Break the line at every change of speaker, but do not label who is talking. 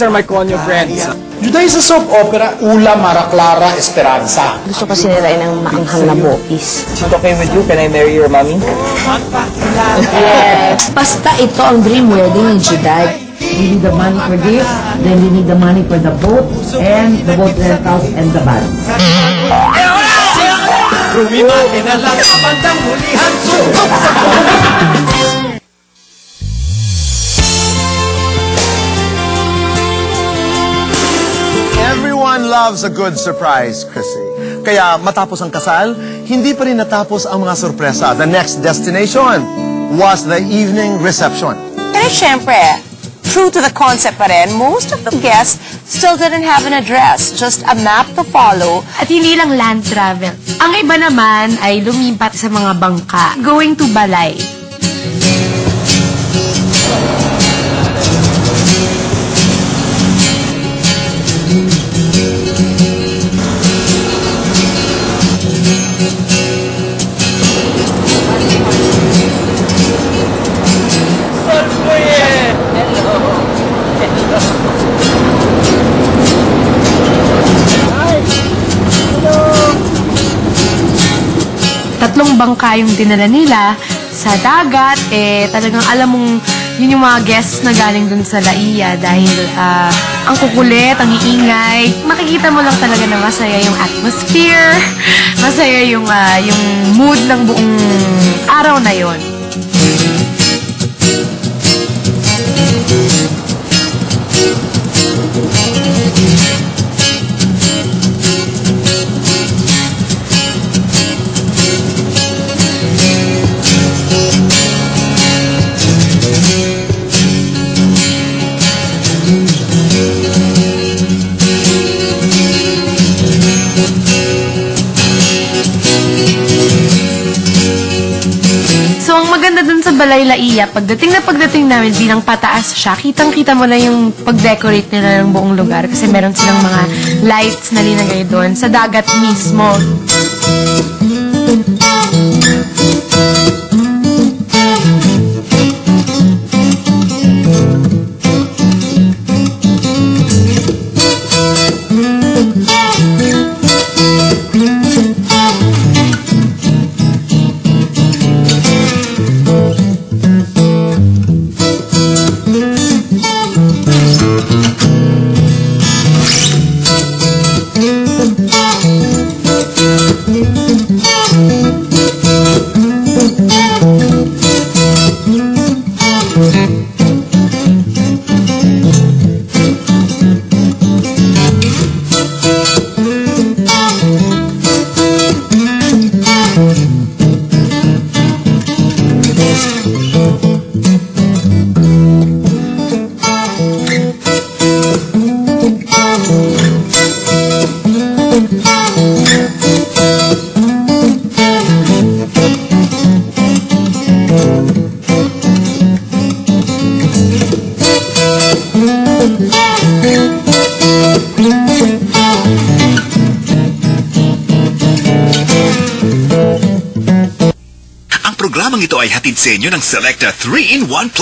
These are my Conyo friends.
Judaism soap opera, Ula Mara Clara Esperanza.
Gusto kasi nila ng maanghang na bopis.
Is it okay with you? Can I marry your mommy?
Yes. Basta ito ang dream wedding ni Juday.
We need the money for this, then we need the money for the boat, and the boat rentals, and the band.
Rumimate na lang sa bandang hulihan, sutok sa
Everyone loves a good surprise, Chrissy. Kaya matapos ang kasal, hindi pa rin natapos ang mga sorpresa. The next destination was the evening reception.
Pero syempre, true to the concept pa rin, most of the guests still didn't have an address, just a map to follow.
At hindi lang land travel. Ang iba naman ay lumipat sa mga bangka, going to Balay. Tatlong bangka yung dinala nila sa dagat, talagang alam mong yun yung mga guests na galing dun sa Laia dahil ang kukulit, ang iingay. Makikita mo lang talaga na masaya yung atmosphere, masaya yung mood ng buong araw na yon. So, ang maganda dun sa Balay Laia, pagdating namin bilang pataas siya, kitang-kita mo na yung pag-decorate nila ng buong lugar kasi meron silang mga lights na linagay doon sa dagat mismo.
Ang programang ito ay hatid sa inyo ng Selecta 3-in-1 Plus.